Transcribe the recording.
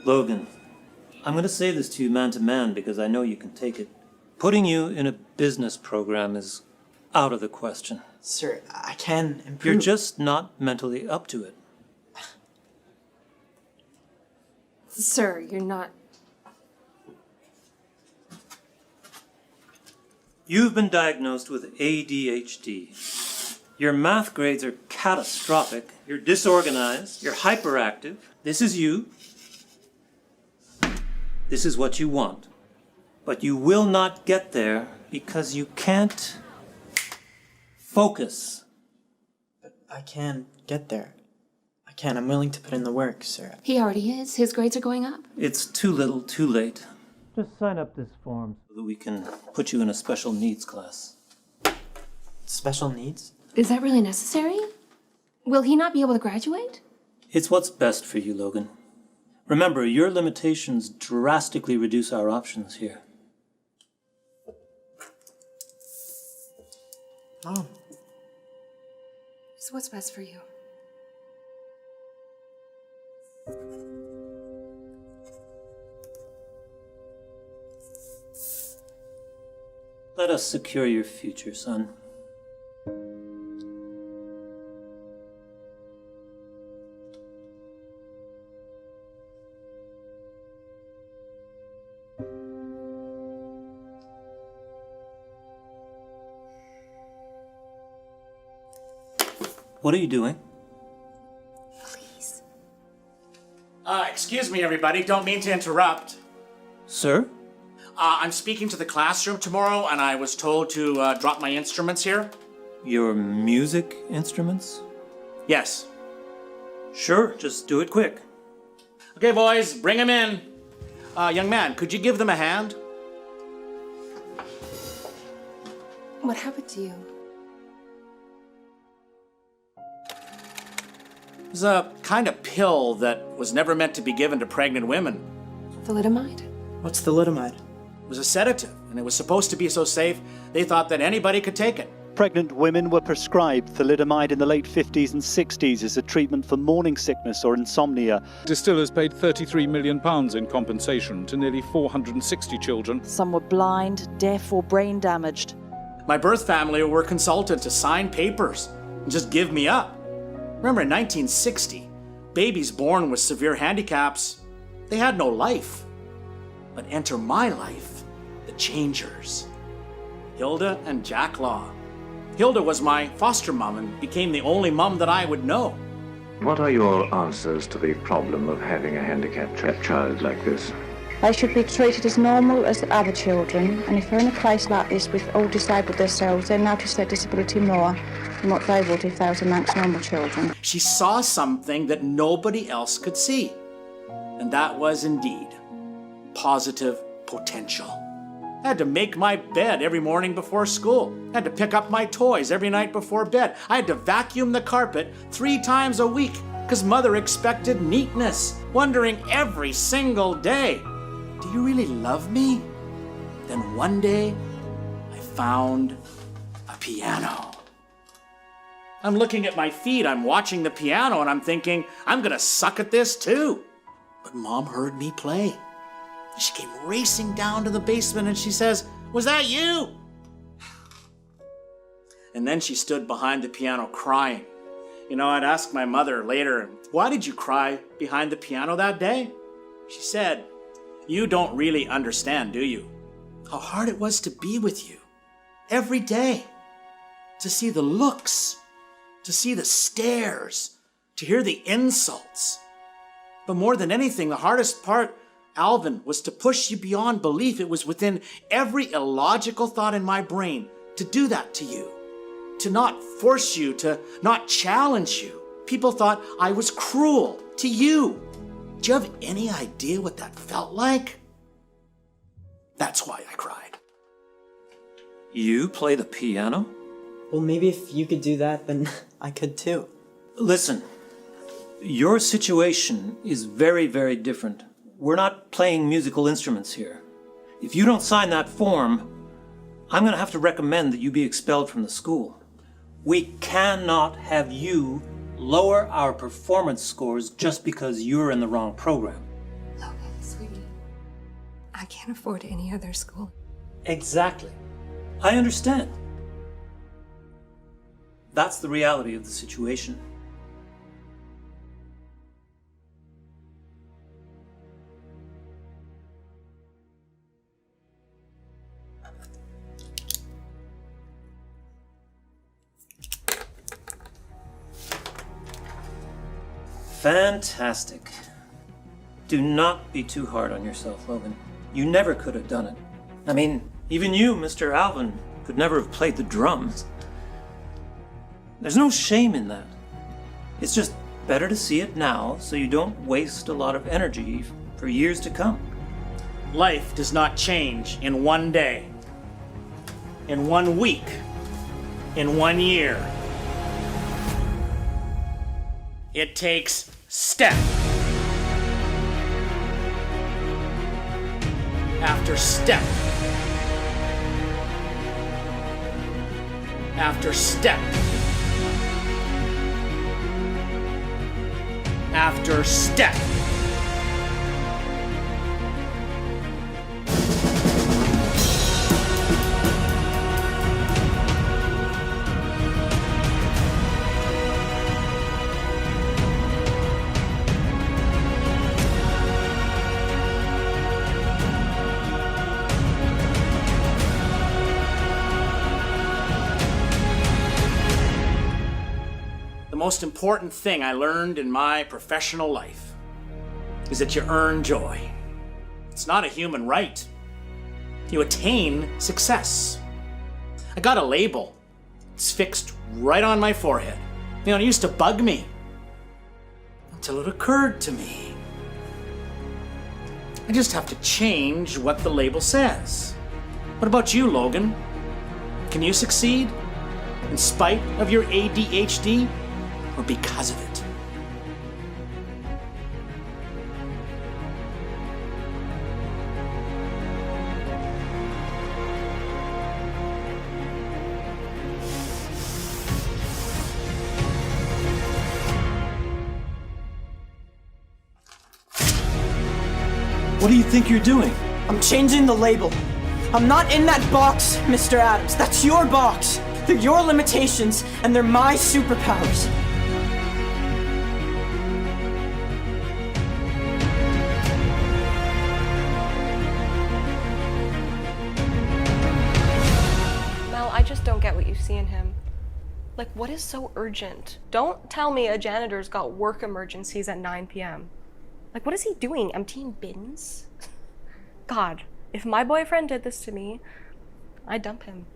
Logan, I'm going to say this to you man to man because I know you can take it. Putting you in a business program is out of the question. Sir, I can improve. You're just not mentally up to it. Sir, you're not... You've been diagnosed with ADHD. Your math grades are catastrophic. You're disorganized. You're hyperactive. This is you. This is what you want. But you will not get there because you can't focus. But I can get there. I can. I'm willing to put in the work, sir. He already is. His grades are going up. It's too little, too late. Just sign up this form so that we can put you in a special needs class. Special needs? Is that really necessary? Will he not be able to graduate? It's what's best for you, Logan. Remember, your limitations drastically reduce our options here. Mom. It's what's best for you. Let us secure your future, son. What are you doing? Please. Excuse me, everybody. Don't mean to interrupt. Sir? I'm speaking to the classroom tomorrow, and I was told to drop my instruments here. Your music instruments? Yes. Sure, just do it quick. Okay, boys, bring them in. Young man, could you give them a hand? What happened to you? It was a kind of pill that was never meant to be given to pregnant women. Thalidomide? What's thalidomide? It was a sedative, and it was supposed to be so safe, they thought that anybody could take it. Pregnant women were prescribed thalidomide in the late 50s and 60s as a treatment for morning sickness or insomnia. Distillers paid £33 million in compensation to nearly 460 children. Some were blind, deaf or brain damaged. My birth family were consulted to sign papers and just give me up. Remember, in 1960, babies born with severe handicaps, they had no life. But enter my life, the changers. Hilda and Jack Law. Hilda was my foster mom and became the only mom that I would know. What are your answers to the problem of having a handicapped child like this? They should be treated as normal as other children, and if they're in a place like this with all disabled themselves, they'll notice their disability more than what they would if they was amongst normal children. She saw something that nobody else could see, and that was indeed positive potential. I had to make my bed every morning before school. I had to pick up my toys every night before bed. I had to vacuum the carpet 3 times a week because Mother expected neatness, wondering every single day, do you really love me? Then one day, I found a piano. I'm looking at my feet, I'm watching the piano, and I'm thinking, I'm gonna suck at this too. But Mom heard me play. She came racing down to the basement and she says, "Was that you?" And then she stood behind the piano crying. You know, I'd ask my mother later, "Why did you cry behind the piano that day?" She said, "You don't really understand, do you? How hard it was to be with you every day, to see the looks, to see the stares, to hear the insults. But more than anything, the hardest part, Alvin, was to push you beyond belief. It was within every illogical thought in my brain to do that to you, to not force you, to not challenge you. People thought I was cruel to you. Do you have any idea what that felt like?" That's why I cried. You play the piano? Well, maybe if you could do that, then I could too. Listen, your situation is very, very different. We're not playing musical instruments here. If you don't sign that form, I'm going to have to recommend that you be expelled from the school. We cannot have you lower our performance scores just because you're in the wrong program. Logan. I can't afford any other school. Exactly. I understand. That's the reality of the situation. Fantastic. Do not be too hard on yourself, Logan. You never could have done it. I mean, even you, Mr. Alvin, could never have played the drums. There's no shame in that. It's just better to see it now so you don't waste a lot of energy for years to come. Life does not change in one day, in 1 week, in 1 year. It takes step after step after step after step. The most important thing I learned in my professional life is that you earn joy. It's not a human right. You attain success. I got a label. It's fixed right on my forehead. You know, it used to bug me until it occurred to me. I just have to change what the label says. What about you, Logan? Can you succeed in spite of your ADHD? Or because of it? What do you think you're doing? I'm changing the label. I'm not in that box, Mr. Adams. That's your box. They're your limitations, and they're my superpowers. I just don't get what you see in him. Like, what is so urgent? Don't tell me a janitor's got work emergencies at 9 p.m. Like, what is he doing? Emptying bins? God, if my boyfriend did this to me, I'd dump him.